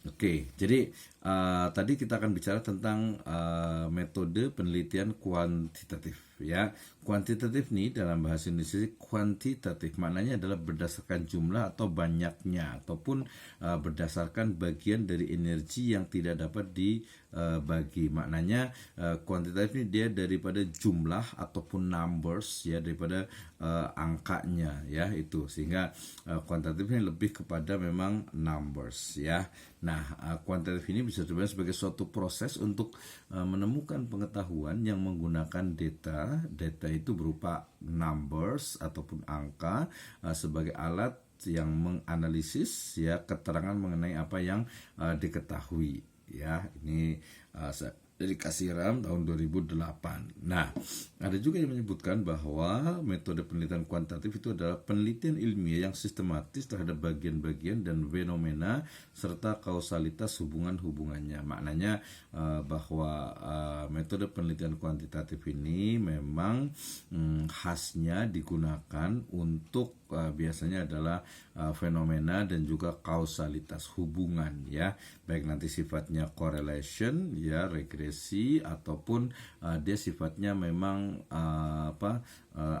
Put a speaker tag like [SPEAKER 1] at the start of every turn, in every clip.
[SPEAKER 1] Oke, jadi tadi kita akan bicara tentang metode penelitian kuantitatif ya. Kuantitatif nih dalam bahasa Indonesia kuantitatif maknanya adalah berdasarkan jumlah atau banyaknya ataupun berdasarkan bagian dari energi yang tidak dapat dibagi. Maknanya kuantitatif ini dia daripada jumlah ataupun numbers ya, daripada angkanya ya itu, sehingga kuantitatif ini lebih kepada memang numbers ya. Nah, kuantitatif ini bisa dibilang sebagai suatu proses untuk menemukan pengetahuan yang menggunakan data. Data itu berupa numbers ataupun angka sebagai alat yang menganalisis ya keterangan mengenai apa yang diketahui ya. Ini dari Kasiram tahun 2008. Nah, ada juga yang menyebutkan bahwa metode penelitian kuantitatif itu adalah penelitian ilmiah yang sistematis terhadap bagian-bagian dan fenomena serta kausalitas hubungan-hubungannya. Maknanya bahwa metode penelitian kuantitatif ini memang khasnya digunakan untuk biasanya adalah fenomena dan juga kausalitas hubungan ya, baik nanti sifatnya correlation ya, regresi, ataupun dia sifatnya memang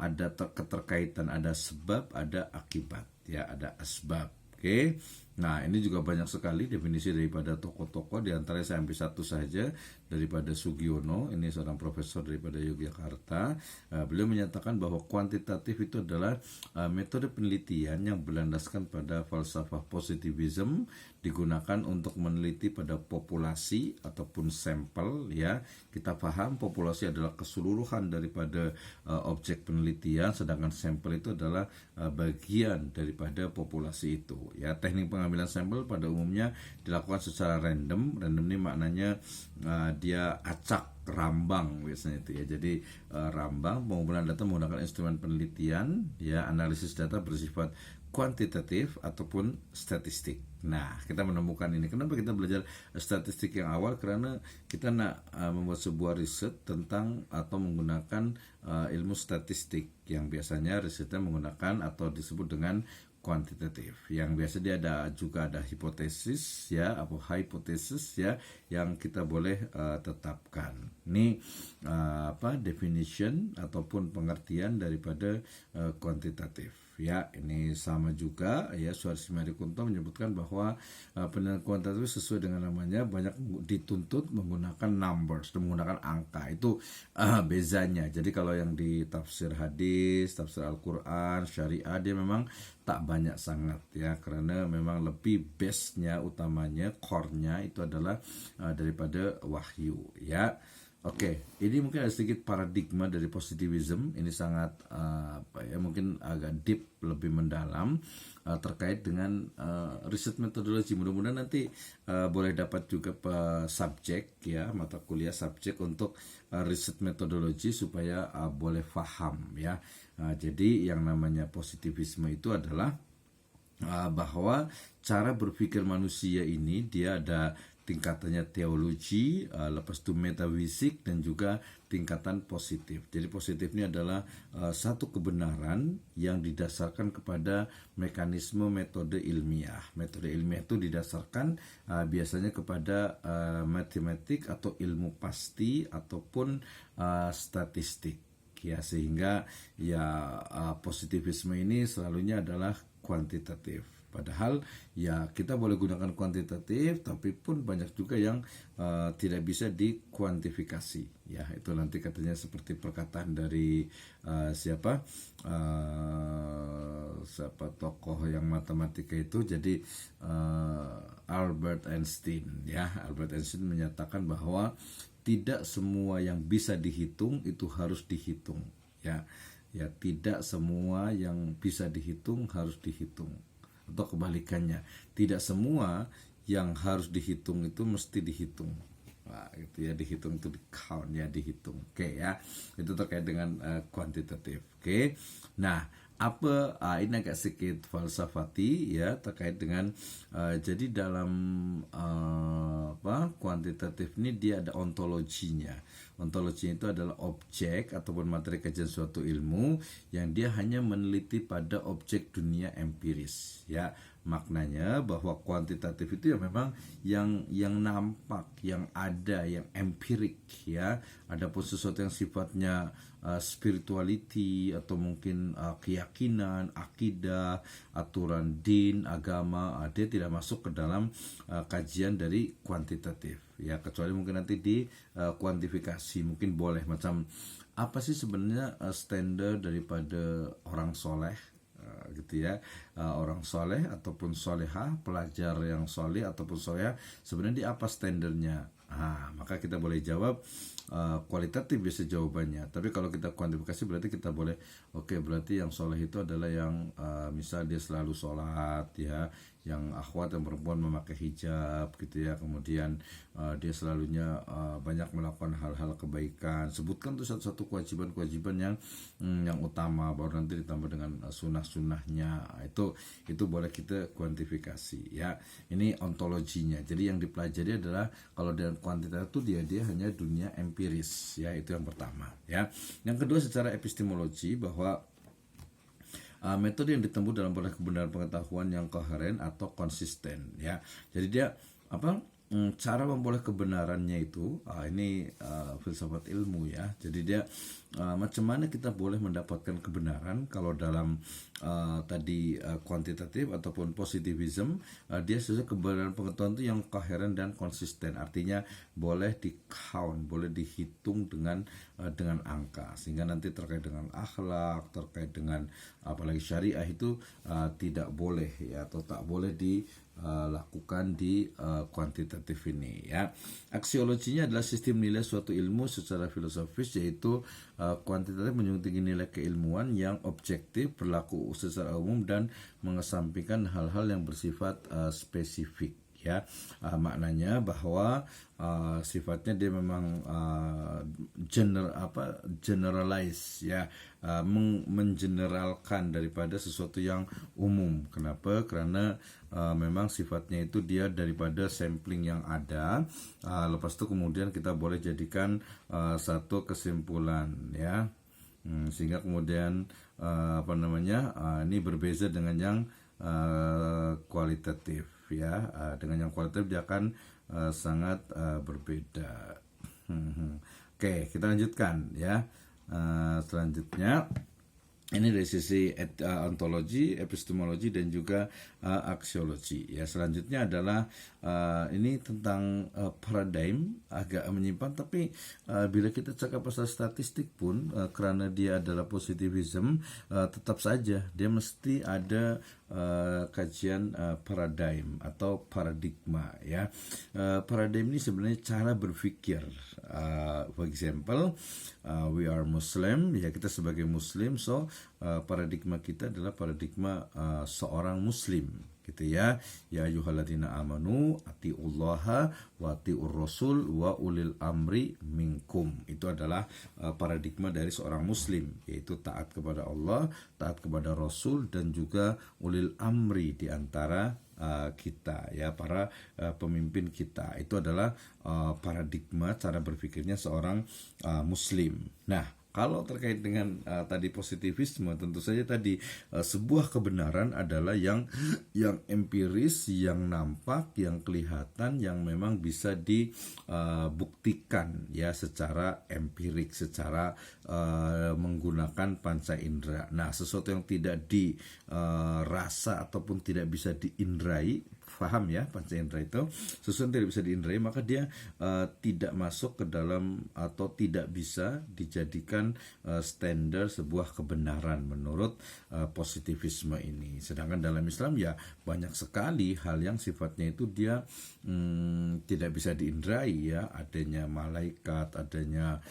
[SPEAKER 1] ada keterkaitan, ada sebab, ada akibat ya, ada asbab. Oke. Nah, ini juga banyak sekali definisi daripada tokoh-tokoh, di antara saya ambil satu saja daripada Sugiono, ini seorang profesor daripada Yogyakarta. Beliau menyatakan bahwa kuantitatif itu adalah metode penelitian yang berlandaskan pada falsafah positivism, digunakan untuk meneliti pada populasi ataupun sampel ya. Kita paham populasi adalah keseluruhan daripada objek penelitian, sedangkan sampel itu adalah bagian daripada populasi itu ya. Teknik pengambilan sampel pada umumnya dilakukan secara random. Random ini maknanya dia acak rambang biasanya itu ya. Jadi rambang, pengumpulan data menggunakan instrumen penelitian ya, analisis data bersifat kuantitatif ataupun statistik. Nah, kita menemukan ini. Kenapa kita belajar statistik yang awal? Karena kita nak membuat sebuah riset tentang atau menggunakan ilmu statistik yang biasanya risetnya menggunakan atau disebut dengan kuantitatif. Yang biasa dia juga ada hipotesis ya, atau hipotesis ya, yang kita boleh tetapkan. Ini definition ataupun pengertian daripada kuantitatif ya. Ini sama juga ya, Suharsi Marikunto menyebutkan bahwa penelitian kuantitatif sesuai dengan namanya banyak dituntut menggunakan numbers dan menggunakan angka. Itu bezanya. Jadi kalau yang di tafsir hadis, tafsir Al-Quran, syariah, dia memang tak banyak sangat ya, karena memang lebih base-nya, utamanya core-nya itu adalah daripada wahyu ya. Oke, ini mungkin ada sedikit paradigma dari positivism. Ini sangat mungkin agak deep, lebih mendalam terkait dengan riset metodologi. Mudah-mudahan nanti boleh dapat juga subjek ya, mata kuliah subjek untuk riset metodologi supaya boleh paham ya. Jadi yang namanya positivisme itu adalah bahwa cara berpikir manusia ini dia ada tingkatannya teologi, lepas itu metafisik, dan juga tingkatan positif. Jadi positif ini adalah satu kebenaran yang didasarkan kepada mekanisme metode ilmiah. Metode ilmiah itu didasarkan biasanya kepada matematik atau ilmu pasti ataupun statistik ya, sehingga ya positivisme ini selalunya adalah kuantitatif. Padahal ya kita boleh gunakan kuantitatif, tapi pun banyak juga yang tidak bisa dikuantifikasi ya. Itu nanti katanya seperti perkataan dari siapa tokoh yang matematika itu. Jadi Albert Einstein ya, Albert Einstein menyatakan bahwa tidak semua yang bisa dihitung itu harus dihitung ya. Ya, tidak semua yang bisa dihitung harus dihitung, atau kebalikannya, tidak semua yang harus dihitung itu mesti dihitung. Wah, gitu ya, dihitung itu di count ya, dihitung. Oke ya, itu terkait dengan kuantitatif. Oke. Nah, apa ini agak sedikit falsafati ya terkait dengan jadi dalam kuantitatif ini dia ada ontologinya. Ontologinya itu adalah objek ataupun materi kajian suatu ilmu yang dia hanya meneliti pada objek dunia empiris ya. maknanya bahwa kuantitatif itu ya memang yang nampak, yang ada, yang empirik ya. Adapun sesuatu yang sifatnya spirituality atau mungkin keyakinan, akidah, aturan din, agama, dia tidak masuk ke dalam kajian dari kuantitatif ya, kecuali mungkin nanti di kuantifikasi mungkin boleh, macam apa sih sebenarnya standar daripada orang soleh gitu ya, orang soleh ataupun solehah, pelajar yang soleh ataupun solehah, sebenarnya di apa standarnya. Maka kita boleh jawab kualitatif bisa jawabannya. Tapi kalau kita kuantifikasi berarti kita boleh berarti yang soleh itu adalah yang misal dia selalu sholat ya, yang akhwat yang perempuan memakai hijab gitu ya, kemudian dia selalunya banyak melakukan hal-hal kebaikan. Sebutkan tuh satu-satu kewajiban-kewajiban yang utama, baru nanti ditambah dengan sunnah-sunnahnya. Itu boleh kita kuantifikasi ya. Ini ontologinya. Jadi yang dipelajari adalah kalau dalam kuantitatif itu dia hanya dunia empiris ya, itu yang pertama ya. Yang kedua secara epistemologi, bahwa metode yang ditempuh dalam proses kebenaran pengetahuan yang koheren atau konsisten ya. Jadi dia cara memperoleh kebenarannya itu ini filsafat ilmu ya. Jadi dia macam mana kita boleh mendapatkan kebenaran. Kalau dalam tadi kuantitatif ataupun positivism, dia sesuai kebenaran pengetahuan itu yang koheren dan konsisten. Artinya boleh di count, boleh dihitung dengan angka, sehingga nanti terkait dengan akhlak, terkait dengan apalagi syariah itu tidak boleh ya, atau tak boleh dilakukan di kuantitatif ini ya. Aksiologinya adalah sistem nilai suatu ilmu secara filosofis, yaitu kuantitatif menjunjung tinggi nilai keilmuan yang objektif, berlaku secara umum, dan mengesampingkan hal-hal yang bersifat spesifik ya. Maknanya bahwa sifatnya dia memang generalize ya, mengeneralkan daripada sesuatu yang umum. Kenapa? Karena memang sifatnya itu dia daripada sampling yang ada, lepas itu kemudian kita boleh jadikan satu kesimpulan ya, sehingga kemudian ini berbeza dengan yang kualitatif ya. Dengan yang kualitatif dia akan sangat berbeda. Oke, kita lanjutkan ya. Selanjutnya ini dari sisi ontologi, epistemologi, dan juga aksiologi ya. Selanjutnya adalah ini tentang paradigm, agak menyimpang, tapi bila kita cakap pasal statistik pun karena dia adalah positivism, tetap saja dia mesti ada kajian paradigm atau paradigma ya. Paradigm ini sebenarnya cara berpikir. For example, we are Muslim ya, kita sebagai Muslim, so paradigma kita adalah paradigma seorang Muslim gitu ya. Ya ayyuhalladzina amanu atiullaha wa atiur rasul wa ulil amri minkum. Itu adalah paradigma dari seorang muslim, yaitu taat kepada Allah, taat kepada Rasul, dan juga ulil amri di antara kita ya, para pemimpin kita. Itu adalah paradigma cara berpikirnya seorang muslim. Nah, kalau terkait dengan tadi positivisme, tentu saja tadi sebuah kebenaran adalah yang empiris, yang nampak, yang kelihatan, yang memang bisa dibuktikan ya secara empirik, secara menggunakan panca indera. Nah, sesuatu yang tidak dirasa ataupun tidak bisa diindrai, paham ya, panca indera itu sesuatu yang tidak bisa diindrai, maka dia tidak masuk ke dalam atau tidak bisa dijadikan standar sebuah kebenaran menurut positivisme ini. Sedangkan dalam Islam ya banyak sekali hal yang sifatnya itu dia tidak bisa diindrai ya, adanya malaikat, adanya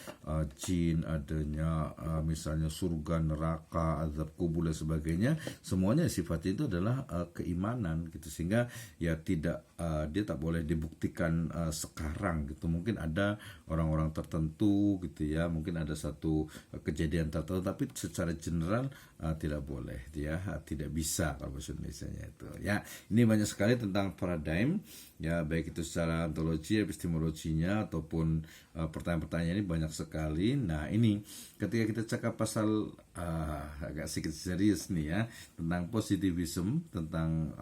[SPEAKER 1] jin, adanya misalnya surga, neraka, azab kubur dan sebagainya, semuanya sifatnya itu adalah keimanan gitu, sehingga ya tidak dia tak boleh dibuktikan sekarang gitu. Mungkin ada orang-orang tertentu gitu ya, mungkin ada satu kejadian tertentu, tapi secara general tidak boleh, dia tidak bisa kalau bahasa Indonesianya itu ya. Ini banyak sekali tentang paradigm ya, baik itu secara ontologi, epistemologinya ataupun pertanyaan-pertanyaan ini banyak sekali. Nah ini ketika kita cakap pasal agak sedikit serius nih ya, tentang positivism, tentang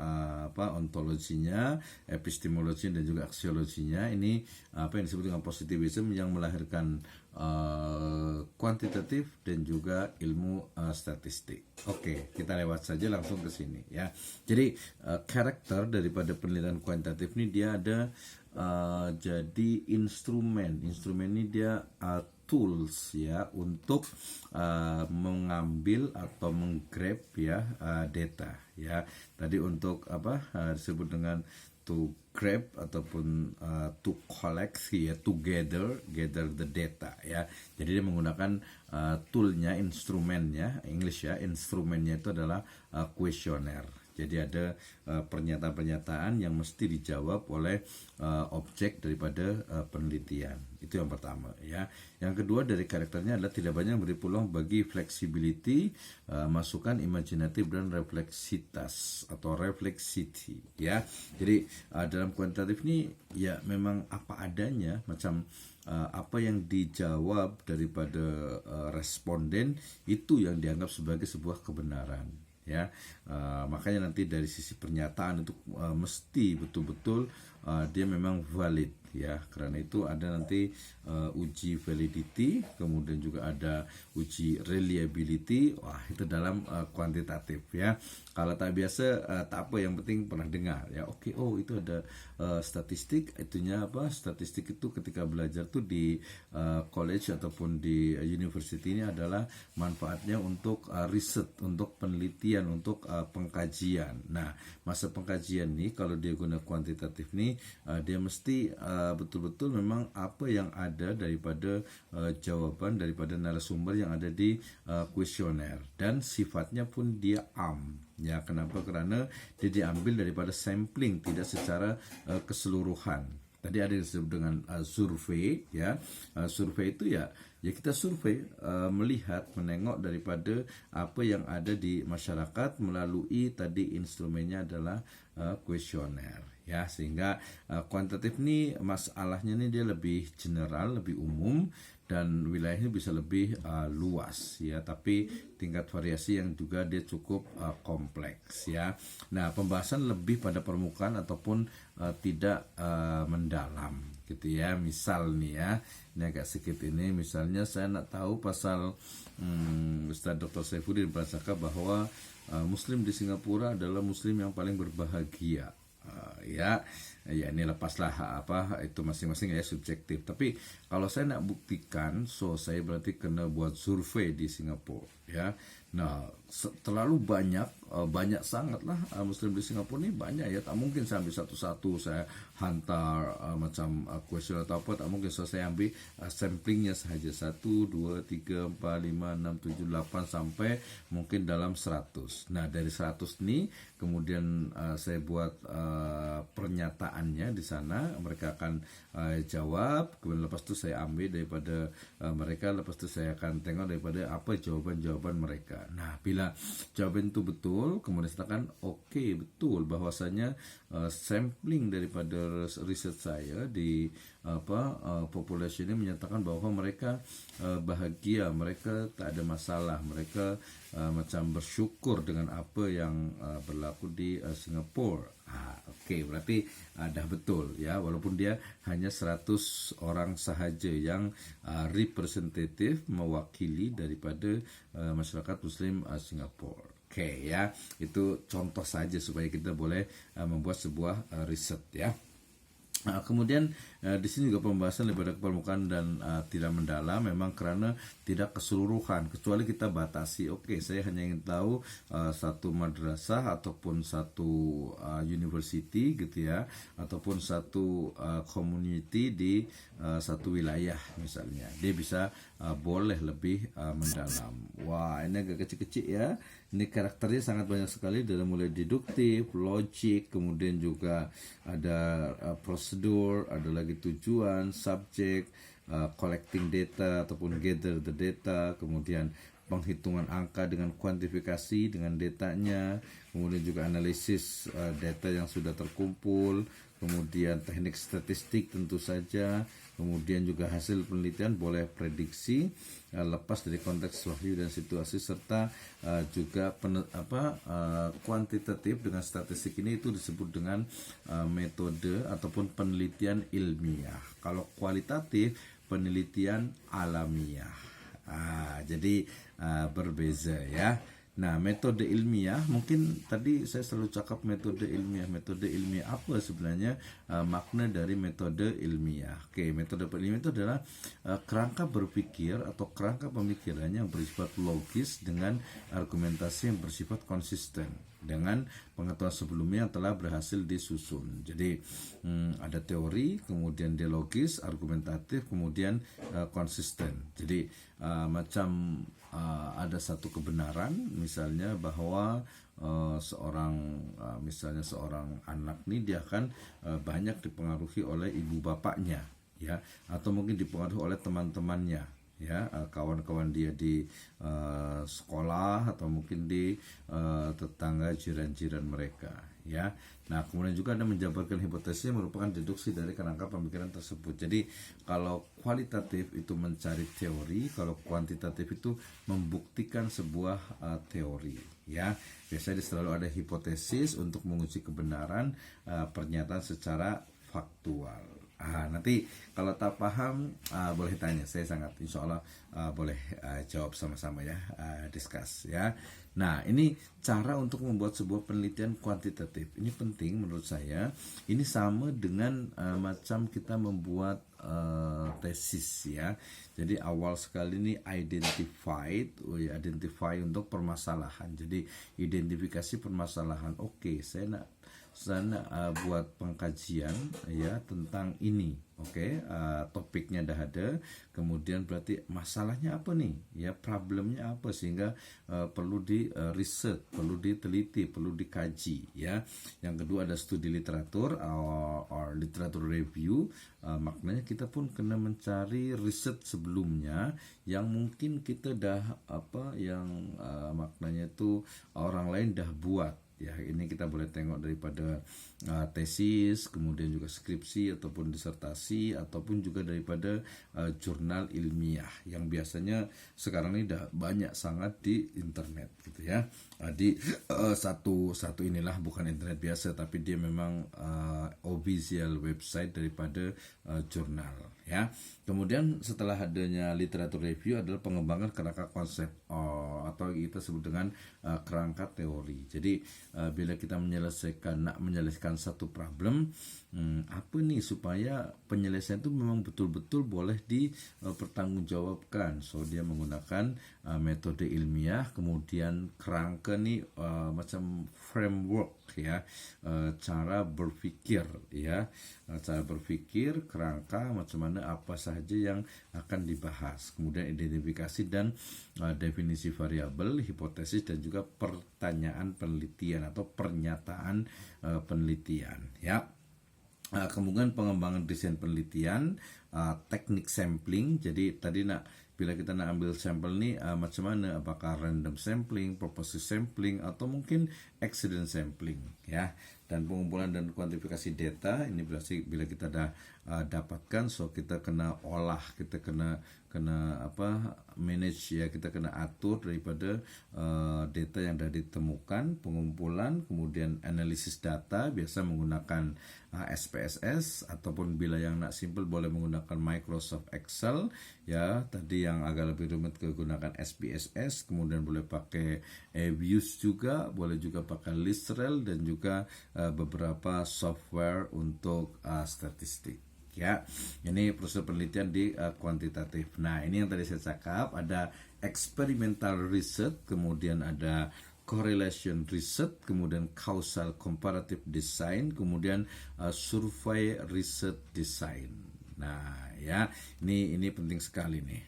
[SPEAKER 1] ontologinya, epistemologi dan juga aksiologinya, ini apa yang disebut dengan positivism yang melahirkan kuantitatif dan juga ilmu statistik. Oke, kita lewat saja langsung ke sini ya. Jadi karakter daripada penelitian kuantitatif ini dia ada jadi instrumen ini dia tools ya untuk mengambil atau menggrab ya data ya. Tadi untuk disebut dengan to grab ataupun to collect ya, to gather the data ya. Jadi dia menggunakan toolnya, instrumennya, English ya, instrumennya itu adalah questionnaire. Jadi ada pernyataan-pernyataan yang mesti dijawab oleh objek daripada penelitian. Itu yang pertama ya. Yang kedua dari karakternya adalah tidak banyak memberi peluang bagi flexibility, masukan imajinatif dan refleksitas atau refleksiti ya. Jadi dalam kuantitatif ini ya memang apa adanya, macam apa yang dijawab daripada responden itu yang dianggap sebagai sebuah kebenaran ya. Makanya nanti dari sisi pernyataan itu mesti betul-betul dia memang valid ya. Karena itu ada nanti uji validity, kemudian juga ada uji reliability. Wah, itu dalam kuantitatif ya. Kalau tak biasa tak apa, yang penting pernah dengar ya. Oke, oh itu ada statistik, itunya apa? Statistik itu ketika belajar tuh di college ataupun di university ini adalah manfaatnya untuk riset, untuk penelitian, untuk pengkajian. Nah, masa pengkajian nih kalau dia guna kuantitatif nih dia mesti betul-betul memang apa yang ada daripada jawaban daripada narasumber yang ada di kuesioner, dan sifatnya pun dia ya. Kenapa? Karena dia diambil daripada sampling, tidak secara keseluruhan. Tadi ada yang disebut dengan survei ya. Survei itu ya kita survei, melihat, menengok daripada apa yang ada di masyarakat melalui tadi instrumennya adalah kuesioner ya. Sehingga kuantitatif ini masalahnya ini dia lebih general, lebih umum, dan wilayahnya bisa lebih luas ya, tapi tingkat variasi yang juga dia cukup kompleks ya. Nah, pembahasan lebih pada permukaan ataupun tidak mendalam gitu ya. Misal nih ya, ini agak sedikit ini, misalnya saya nak tahu pasal Ustaz Dr. Saifuddin pernah cakap bahwa Muslim di Singapura adalah Muslim yang paling berbahagia. Ya ini lepaslah apa itu masing-masing ya, subjektif. Tapi kalau saya nak buktikan, saya berarti kena buat survei di Singapura ya. Nah, terlalu banyak sangat lah Muslim di Singapura ini, banyak ya. Tak mungkin saya ambil satu-satu, saya hantar macam question atau apa, tak mungkin. Saya ambil samplingnya sahaja 1, 2, 3, 4, 5, 6, 7, 8 sampai mungkin dalam 100. Nah, dari 100 ini kemudian saya buat pernyataannya di sana, mereka akan jawab, kemudian lepas itu saya ambil daripada mereka, lepas itu saya akan tengok daripada apa jawaban-jawaban mereka. Nah, bila jawaban itu betul, kemudian saya katakan oke, betul bahwasanya sampling daripada riset saya di populasi ini menyatakan bahwa mereka bahagia, mereka tak ada masalah, mereka macam bersyukur dengan apa yang berlaku di Singapura. Oke, berarti dah betul ya, walaupun dia hanya 100 orang sahaja yang representatif, mewakili daripada masyarakat Muslim Singapura. Oke ya, itu contoh saja supaya kita boleh membuat sebuah riset ya. Kemudian di sini juga pembahasan lebih pada permukaan dan tidak mendalam, memang karena tidak keseluruhan, kecuali kita batasi. Oke, saya hanya ingin tahu satu madrasah ataupun satu university gitu ya, ataupun satu community di satu wilayah misalnya. Dia bisa boleh lebih mendalam. Wah, ini agak kecil-kecil ya. Ini karakternya sangat banyak sekali, dari mulai deduktif, logik, kemudian juga ada prosedur, ada lagi tujuan, subjek, collecting data ataupun gather the data, kemudian penghitungan angka dengan kuantifikasi dengan datanya, kemudian juga analisis data yang sudah terkumpul, kemudian teknik statistik tentu saja, kemudian juga hasil penelitian boleh prediksi lepas dari konteks wahyu dan situasi, serta juga kuantitatif dengan statistik ini itu disebut dengan metode ataupun penelitian ilmiah. Kalau kualitatif penelitian alamiah. Jadi berbeza ya. Nah, metode ilmiah, mungkin tadi saya selalu cakap metode ilmiah. Metode ilmiah apa sebenarnya makna dari metode ilmiah? Oke, metode ilmiah itu adalah kerangka berpikir atau kerangka pemikiran yang bersifat logis dengan argumentasi yang bersifat konsisten dengan pengetahuan sebelumnya yang telah berhasil disusun. Jadi ada teori, kemudian dialogis, argumentatif, kemudian konsisten. Jadi macam ada satu kebenaran, misalnya bahwa misalnya seorang anak nih dia akan banyak dipengaruhi oleh ibu bapaknya, ya, atau mungkin dipengaruhi oleh teman-temannya, ya, kawan-kawan dia di sekolah atau mungkin di tetangga jiran-jiran mereka, ya. Nah, kemudian juga Anda menjabarkan hipotesis yang merupakan deduksi dari kerangka pemikiran tersebut. Jadi kalau kualitatif itu mencari teori, kalau kuantitatif itu membuktikan sebuah teori, ya. Biasanya selalu ada hipotesis untuk menguji kebenaran pernyataan secara faktual. Nanti kalau tak paham boleh tanya, saya sangat insya Allah boleh jawab sama-sama ya, discuss ya. Nah, ini cara untuk membuat sebuah penelitian kuantitatif. Ini penting menurut saya. Ini sama dengan macam kita membuat tesis ya. Jadi awal sekali ini identify untuk permasalahan. Jadi identifikasi permasalahan. Oke, saya nak buat pengkajian ya tentang ini. Oke, topiknya dah ada, kemudian berarti masalahnya apa nih, ya, problemnya apa, sehingga perlu di riset, perlu diteliti, perlu dikaji, ya. Yang kedua ada studi literatur or literatur review. Maknanya kita pun kena mencari riset sebelumnya yang mungkin kita dah maknanya itu orang lain dah buat. Ya, ini kita boleh tengok daripada tesis, kemudian juga skripsi ataupun disertasi, ataupun juga daripada jurnal ilmiah yang biasanya sekarang ini dah banyak sangat di internet gitu ya. Di satu inilah, bukan internet biasa, tapi dia memang official website daripada jurnal ya. Kemudian setelah adanya literatur review adalah pengembangan kerangka konsep atau kita sebut dengan kerangka teori. Jadi bila kita menyelesaikan satu problem, apa nih supaya penyelesaian itu memang betul-betul boleh dipertanggungjawabkan. So dia menggunakan metode ilmiah, kemudian kerangka nih macam framework ya, cara berpikir ya, cara berpikir, kerangka macam mana apa sahaja yang akan dibahas, kemudian identifikasi dan definisi variabel, hipotesis, dan juga pertanyaan penelitian atau pernyataan penelitian ya. Kemudian pengembangan desain penelitian, teknik sampling. Jadi tadi bila kita nak ambil sampel nih macam mana, apakah random sampling, purposive sampling, atau mungkin accident sampling ya. Dan pengumpulan dan kuantifikasi data ini berarti bila kita dah dapatkan, so kita kena olah, kita kena manage ya, kita kena atur daripada data yang dah ditemukan, pengumpulan, kemudian analisis data, biasa menggunakan SPSS, ataupun bila yang nak simple boleh menggunakan Microsoft Excel ya. Tadi yang agak lebih rumit gunakan SPSS, kemudian boleh pakai Views juga, boleh juga pakai Listrel, dan juga beberapa software untuk statistik ya. Ini proses penelitian di kuantitatif. Nah, ini yang tadi saya cakap, ada experimental research, kemudian ada correlation research, kemudian causal comparative design, kemudian survey research design. Nah, ya, ini penting sekali nih.